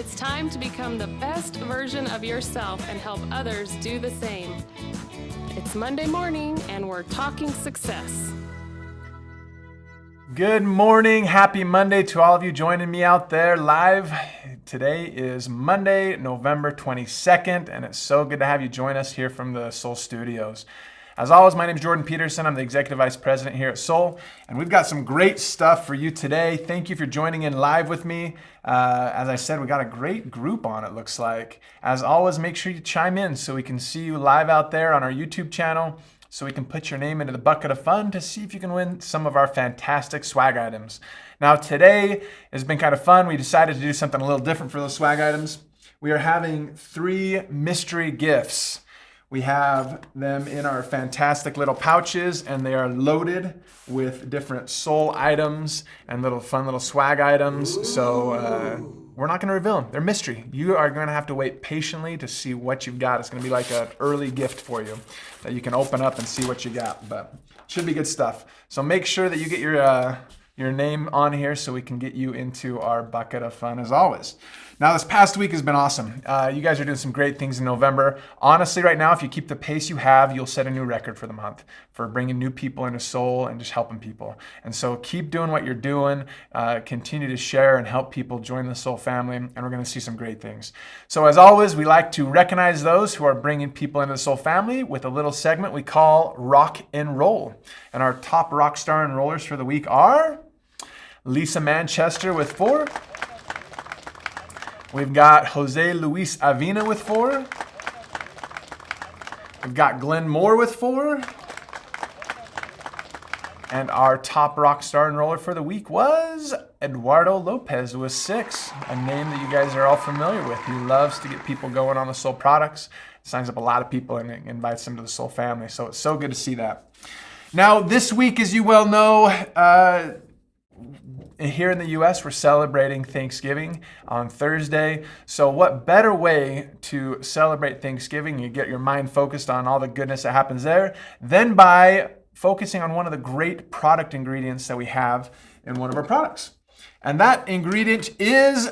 It's time to become the best version of yourself and help others do the same. It's Monday morning and we're talking success. Good morning. Happy Monday to all of you joining me out there live. Today is Monday, November 22nd, and it's so good to have you join us here from the Soul Studios. As always, my name is Jordan Peterson. I'm the Executive Vice President here at Soul, and we've got some great stuff for you today. Thank you for joining in live with me. As I said, we got a great group on, it looks like. As always, make sure you chime in so we can see you live out there on our YouTube channel, so we can put your name into the bucket of fun to see if you can win some of our fantastic swag items. Now, today has been kind of fun. We decided to do something a little different for those swag items. We are having 3 mystery gifts. We have them in our fantastic little pouches, and they are loaded with different Soul items and fun little swag items. So we're not going to reveal them. They're mystery. You are going to have to wait patiently to see what you've got. It's going to be like an early gift for you that you can open up and see what you got. But it should be good stuff. So make sure that you get your name on here so we can get you into our bucket of fun as always. Now, this past week has been awesome. You guys are doing some great things in November. Honestly, right now, if you keep the pace you have, you'll set a new record for the month for bringing new people into Soul and just helping people. And so keep doing what you're doing. Continue to share and help people join the Soul family, and we're going to see some great things. So as always, we like to recognize those who are bringing people into the Soul family with a little segment we call Rock and Roll. And our top rock star enrollers for the week are Lisa Manchester with 4. We've got Jose Luis Avina with 4. We've got Glenn Moore with 4. And our top rock star enroller for the week was Eduardo Lopez with 6, a name that you guys are all familiar with. He loves to get people going on the Soul products, signs up a lot of people and invites them to the Soul family. So it's so good to see that. Now, this week, as you well know, here in the U.S., we're celebrating Thanksgiving on Thursday. So what better way to celebrate Thanksgiving, you get your mind focused on all the goodness that happens there, than by focusing on one of the great product ingredients that we have in one of our products. And that ingredient is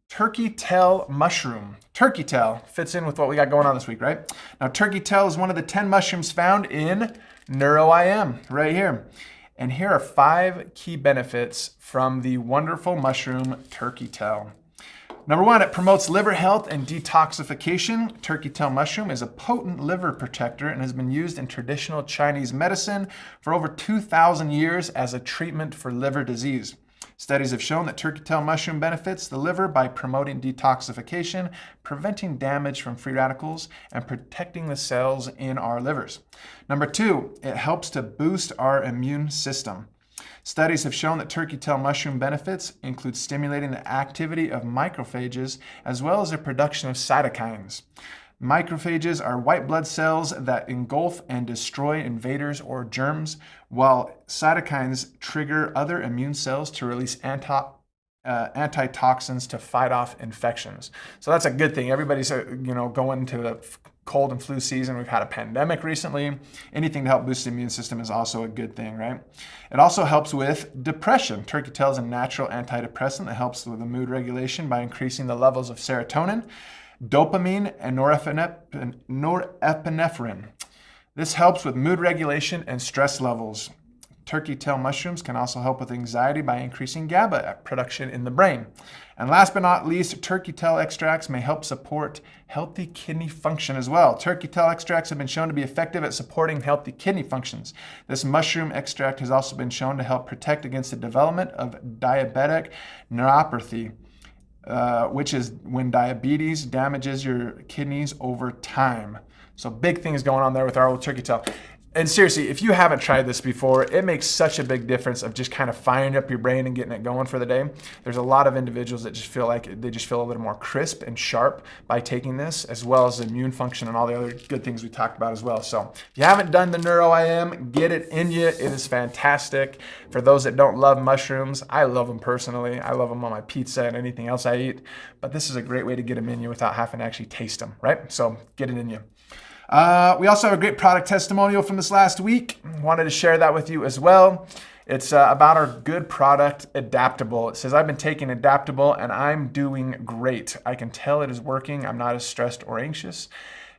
turkey tail mushroom. Turkey tail fits in with what we got going on this week, right? Now, turkey tail is one of the 10 mushrooms found in NeuroIM right here. And here are 5 key benefits from the wonderful mushroom turkey tail. Number 1, it promotes liver health and detoxification. Turkey tail mushroom is a potent liver protector and has been used in traditional Chinese medicine for over 2,000 years as a treatment for liver disease. Studies have shown that turkey tail mushroom benefits the liver by promoting detoxification, preventing damage from free radicals, and protecting the cells in our livers. Number 2, it helps to boost our immune system. Studies have shown that turkey tail mushroom benefits include stimulating the activity of macrophages as well as the production of cytokines. Macrophages are white blood cells that engulf and destroy invaders or germs, while cytokines trigger other immune cells to release antitoxins to fight off infections. So that's a good thing. Everybody's going to the cold and flu season. We've had a pandemic recently. Anything to help boost the immune system is also a good thing, right? It also helps with depression. Turkey tail is a natural antidepressant that helps with the mood regulation by increasing the levels of serotonin, dopamine, and norepinephrine. This helps with mood regulation and stress levels. Turkey tail mushrooms can also help with anxiety by increasing GABA production in the brain. And last but not least, turkey tail extracts may help support healthy kidney function as well. Turkey tail extracts have been shown to be effective at supporting healthy kidney functions. This mushroom extract has also been shown to help protect against the development of diabetic neuropathy, which is when diabetes damages your kidneys over time. So big things going on there with our old turkey tail. And seriously, if you haven't tried this before, it makes such a big difference of just kind of firing up your brain and getting it going for the day. There's a lot of individuals that just feel like they just feel a little more crisp and sharp by taking this, as well as the immune function and all the other good things we talked about as well. So if you haven't done the NeuroIM, get it in you. It is fantastic. For those that don't love mushrooms, I love them personally. I love them on my pizza and anything else I eat. But this is a great way to get them in you without having to actually taste them, right? So get it in you. We also have a great product testimonial from this last week. Wanted to share that with you as well. It's about our good product, Adaptable. It says, I've been taking Adaptable and I'm doing great. I can tell it is working. I'm not as stressed or anxious.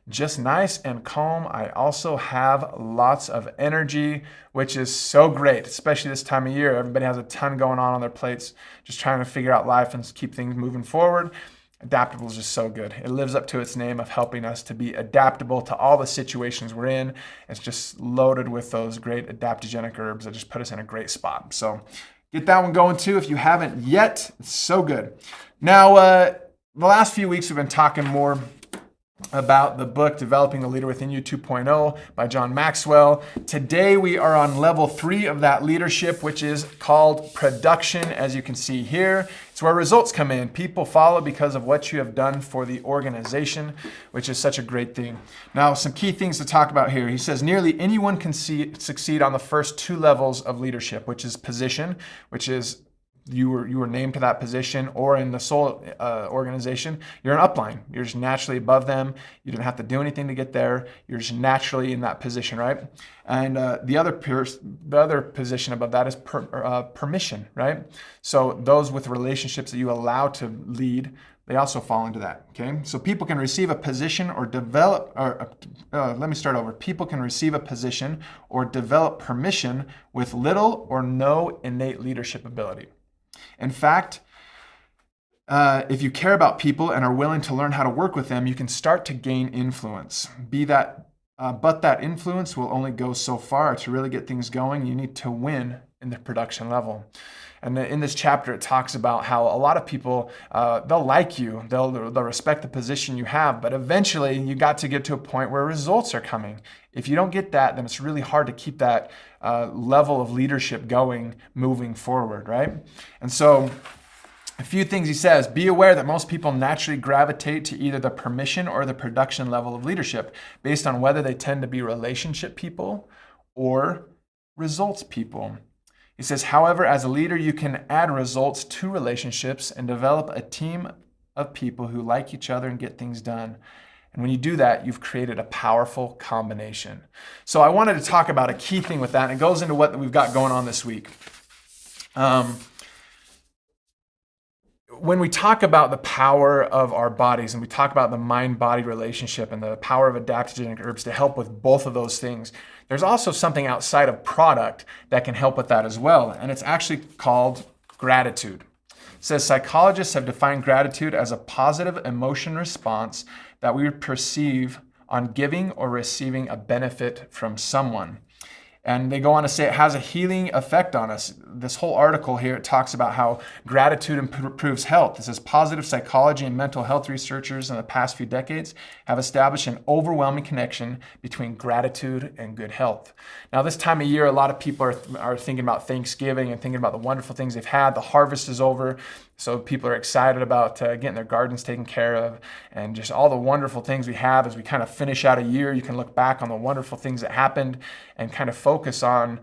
Just nice and calm. I also have lots of energy, which is so great, especially this time of year. Everybody has a ton going on their plates, just trying to figure out life and keep things moving forward. Adaptable is just so good. It lives up to its name of helping us to be adaptable to all the situations we're in. It's just loaded with those great adaptogenic herbs that just put us in a great spot. So get that one going too if you haven't yet. It's so good. Now, the last few weeks we've been talking more about the book Developing the Leader Within You 2.0 by John Maxwell. Today we are on level 3 of that leadership, which is called production, as you can see here. It's where results come in. People follow because of what you have done for the organization, which is such a great thing. Now, some key things to talk about here. He says nearly anyone can succeed on the first 2 levels of leadership, which is position, which is you were named to that position, or in the soul organization, you're an upline. You're just naturally above them. You don't have to do anything to get there. You're just naturally in that position, right? And the other position above that is permission, right? So those with relationships that you allow to lead, they also fall into that, okay? So people can receive a position or develop, let me start over. People can receive a position or develop permission with little or no innate leadership ability. In fact, if you care about people and are willing to learn how to work with them, you can start to gain influence. But that influence will only go so far. To really get things going, you need to win in the production level. And in this chapter, it talks about how a lot of people, they'll like you, they'll respect the position you have, but eventually you got to get to a point where results are coming. If you don't get that, then it's really hard to keep that level of leadership going, moving forward, right? And so a few things he says: be aware that most people naturally gravitate to either the permission or the production level of leadership based on whether they tend to be relationship people or results people. He says, however, as a leader, you can add results to relationships and develop a team of people who like each other and get things done. And when you do that, you've created a powerful combination. So I wanted to talk about a key thing with that, and it goes into what we've got going on this week. When we talk about the power of our bodies and we talk about the mind-body relationship and the power of adaptogenic herbs to help with both of those things, there's also something outside of product that can help with that as well. And it's actually called gratitude. It says psychologists have defined gratitude as a positive emotion response that we perceive on giving or receiving a benefit from someone. And they go on to say it has a healing effect on us. This whole article here, it talks about how gratitude improves health. It says positive psychology and mental health researchers in the past few decades have established an overwhelming connection between gratitude and good health. Now, this time of year, a lot of people are thinking about Thanksgiving and thinking about the wonderful things they've had. The harvest is over. So people are excited about getting their gardens taken care of and just all the wonderful things we have as we kind of finish out a year. You can look back on the wonderful things that happened and kind of focus on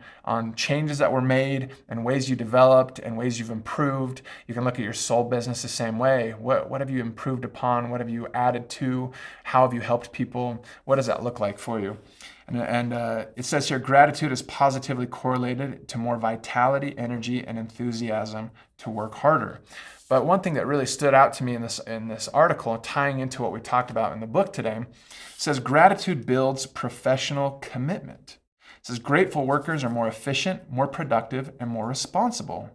changes that were made and ways you developed and ways you've improved. You can look at your soul business the same way. What have you improved upon? What have you added to? How have you helped people? What does that look like for you? And it says here, gratitude is positively correlated to more vitality, energy, and enthusiasm to work harder. But one thing that really stood out to me in this article, tying into what we talked about in the book today, says gratitude builds professional commitment. It says grateful workers are more efficient, more productive, and more responsible.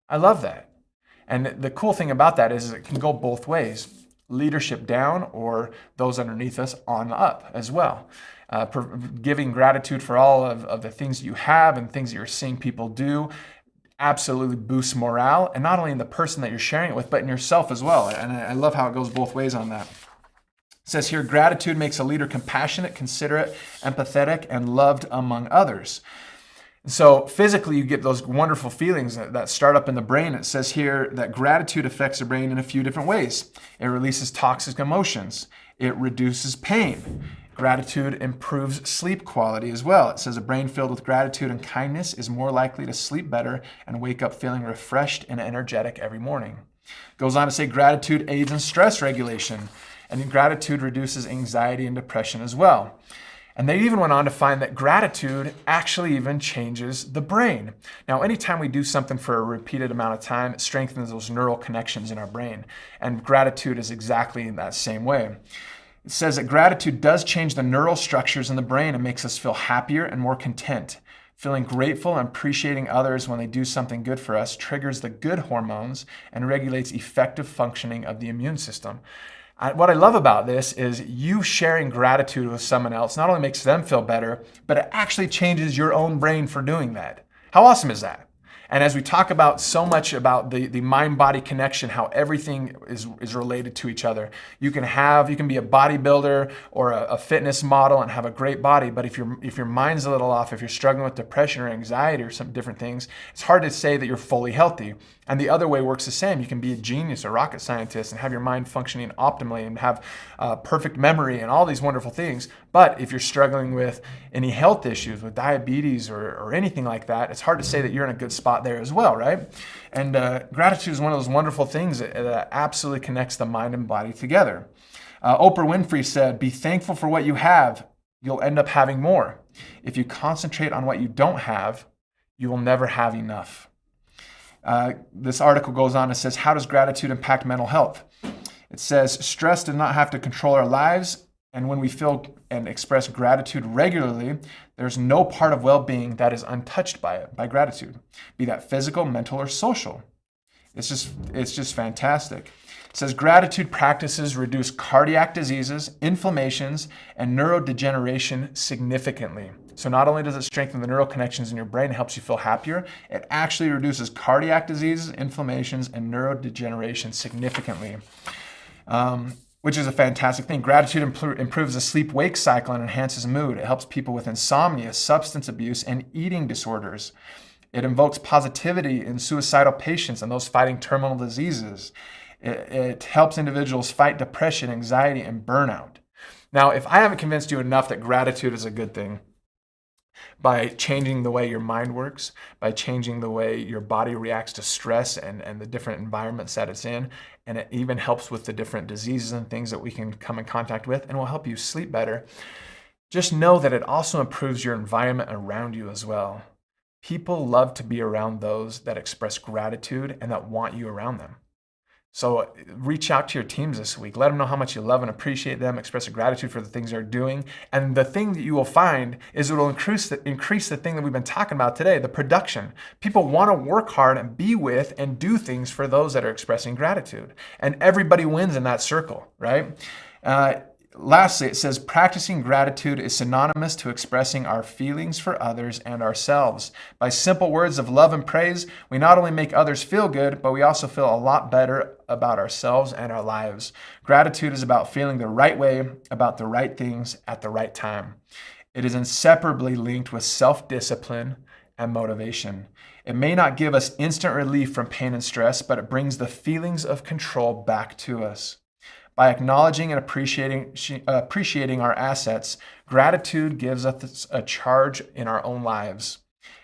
I love that. And the cool thing about that is it can go both ways. Leadership down or those underneath us on up as well. Giving gratitude for all of the things you have and things that you're seeing people do absolutely boosts morale, and not only in the person that you're sharing it with, but in yourself as well. And I love how it goes both ways on that. It says here, gratitude makes a leader compassionate, considerate, empathetic, and loved among others. So physically, you get those wonderful feelings that start up in the brain. It says here that gratitude affects the brain in a few different ways. It releases toxic emotions. It reduces pain. Gratitude improves sleep quality as well. It says a brain filled with gratitude and kindness is more likely to sleep better and wake up feeling refreshed and energetic every morning. It goes on to say gratitude aids in stress regulation, and gratitude reduces anxiety and depression as well. And they even went on to find that gratitude actually even changes the brain. Now, anytime we do something for a repeated amount of time, it strengthens those neural connections in our brain. And gratitude is exactly in that same way. It says that gratitude does change the neural structures in the brain and makes us feel happier and more content. Feeling grateful and appreciating others when they do something good for us triggers the good hormones and regulates effective functioning of the immune system. What I love about this is you sharing gratitude with someone else not only makes them feel better, but it actually changes your own brain for doing that. How awesome is that? And as we talk about so much about the mind-body connection, how everything is related to each other. You can be a bodybuilder or a fitness model and have a great body, but if your mind's a little off, if you're struggling with depression or anxiety or some different things, it's hard to say that you're fully healthy. And the other way works the same. You can be a genius, a rocket scientist, and have your mind functioning optimally and have perfect memory and all these wonderful things. But if you're struggling with any health issues, with diabetes or anything like that, it's hard to say that you're in a good spot there as well, right? And gratitude is one of those wonderful things that absolutely connects the mind and body together. Oprah Winfrey said, "Be thankful for what you have. You'll end up having more. If you concentrate on what you don't have, you will never have enough." This article goes on and says, how does gratitude impact mental health? It says, stress does not have to control our lives. And when we feel and express gratitude regularly, there's no part of well-being that is untouched by gratitude, be that physical, mental, or social. It's just fantastic. It says gratitude practices reduce cardiac diseases, inflammations, and neurodegeneration significantly. So not only does it strengthen the neural connections in your brain, it helps you feel happier, it actually reduces cardiac diseases, inflammations, and neurodegeneration significantly, which is a fantastic thing. Gratitude improves the sleep-wake cycle and enhances mood. It helps people with insomnia, substance abuse, and eating disorders. It invokes positivity in suicidal patients and those fighting terminal diseases. It helps individuals fight depression, anxiety, and burnout. Now, if I haven't convinced you enough that gratitude is a good thing, by changing the way your mind works, by changing the way your body reacts to stress and the different environments that it's in, and it even helps with the different diseases and things that we can come in contact with and will help you sleep better, just know that it also improves your environment around you as well. People love to be around those that express gratitude and that want you around them. So reach out to your teams this week. Let them know how much you love and appreciate them. Express a gratitude for the things they're doing. And the thing that you will find is it will increase the thing that we've been talking about today, the production. People want to work hard and be with and do things for those that are expressing gratitude. And everybody wins in that circle, right? Lastly, it says practicing gratitude is synonymous to expressing our feelings for others and ourselves. By simple words of love and praise, we not only make others feel good, but we also feel a lot better about ourselves and our lives. Gratitude is about feeling the right way about the right things at the right time. It is inseparably linked with self-discipline and motivation. It may not give us instant relief from pain and stress, but it brings the feelings of control back to us. By acknowledging and appreciating our assets, gratitude gives us a charge in our own lives.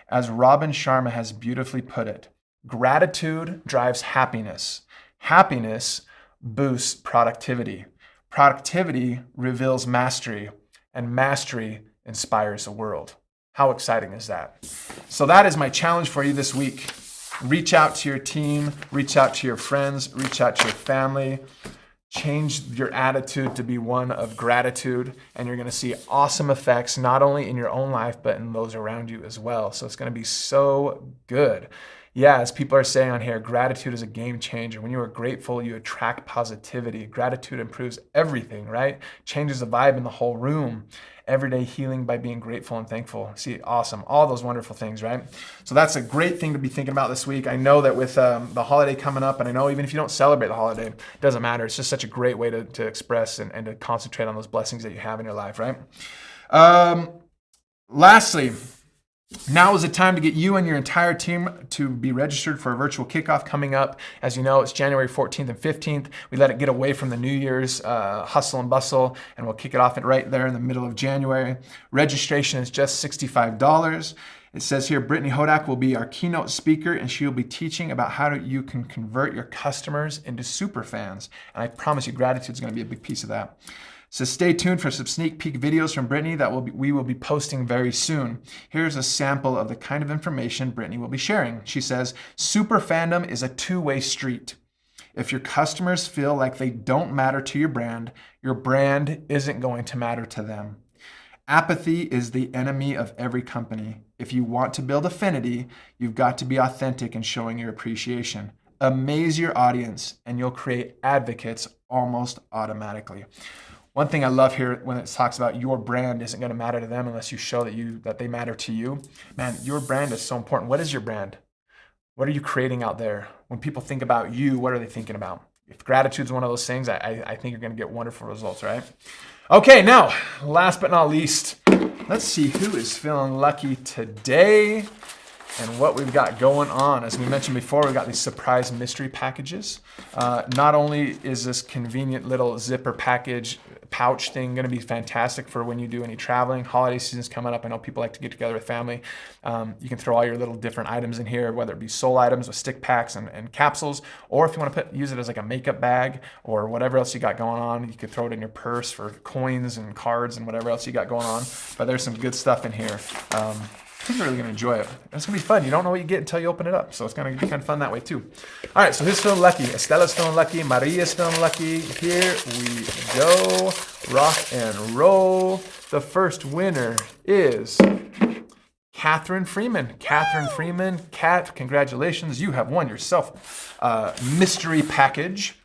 As Robin Sharma has beautifully put it, gratitude drives happiness. Happiness boosts productivity. Productivity reveals mastery, and mastery inspires the world. How exciting is that? So that is my challenge for you this week. Reach out to your team, reach out to your friends, reach out to your family. Change your attitude to be one of gratitude, and you're going to see awesome effects, not only in your own life, but in those around you as well. So it's going to be so good. Yeah, as people are saying on here, gratitude is a game changer. When you are grateful, you attract positivity. Gratitude improves everything, right? Changes the vibe in the whole room. Everyday healing by being grateful and thankful. See, awesome. All those wonderful things, right? So that's a great thing to be thinking about this week. I know that with the holiday coming up, and I know even if you don't celebrate the holiday, it doesn't matter. It's just such a great way to express and to concentrate on those blessings that you have in your life, right? Lastly, now is the time to get you and your entire team to be registered for a virtual kickoff coming up. As you know, it's January 14th and 15th. We let it get away from the New Year's hustle and bustle, and we'll kick it off right there in the middle of January. Registration is just $65. It says here, Brittany Hodak will be our keynote speaker, and she will be teaching about how you can convert your customers into super fans. And I promise you, gratitude is going to be a big piece of that. So stay tuned for some sneak peek videos from Brittany that we will be posting very soon. Here's a sample of the kind of information Brittany will be sharing. She says, super fandom is a two-way street. If your customers feel like they don't matter to your brand isn't going to matter to them. Apathy is the enemy of every company. If you want to build affinity, you've got to be authentic in showing your appreciation. Amaze your audience, and you'll create advocates almost automatically. One thing I love here when it talks about your brand isn't going to matter to them unless you show that they matter to you. Man, your brand is so important. What is your brand? What are you creating out there? When people think about you, what are they thinking about? If gratitude is one of those things, I think you're going to get wonderful results, right? Okay, now, last but not least, let's see who is feeling lucky today and what we've got going on. As we mentioned before, we've got these surprise mystery packages. Not only is this convenient little zipper pouch thing going to be fantastic for when you do any traveling. Holiday season's coming up. I know people like to get together with family. You can throw all your little different items in here, whether it be soul items with stick packs and capsules, or if you want to use it as like a makeup bag or whatever else you got going on, you could throw it in your purse for coins and cards and whatever else you got going on. But there's some good stuff in here. I think you're really going to enjoy it. It's going to be fun. You don't know what you get until you open it up. So it's going to be kind of fun that way too. All right, so who's feeling lucky? Estella's feeling lucky. Maria's feeling lucky. Here we go. Rock and roll. The first winner is Catherine Freeman. Catherine Freeman. Kat, congratulations. You have won yourself a mystery package.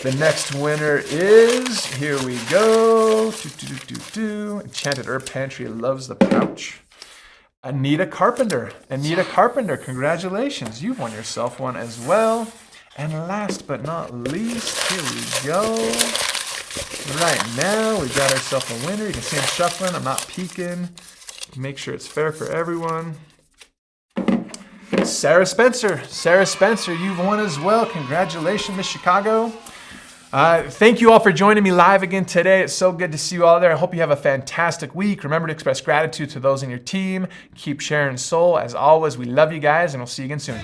The next winner is, here we go. Enchanted Herb Pantry loves the pouch. Anita Carpenter. Anita Carpenter, congratulations. You've won yourself one as well. And last but not least, here we go. Right now, we've got ourselves a winner. You can see I'm shuffling. I'm not peeking. Make sure it's fair for everyone. Sarah Spencer. Sarah Spencer, you've won as well. Congratulations, Miss Chicago. Thank you all for joining me live again today. It's so good to see you all there. I hope you have a fantastic week. Remember to express gratitude to those in your team. Keep sharing soul. As always, we love you guys, and we'll see you again soon.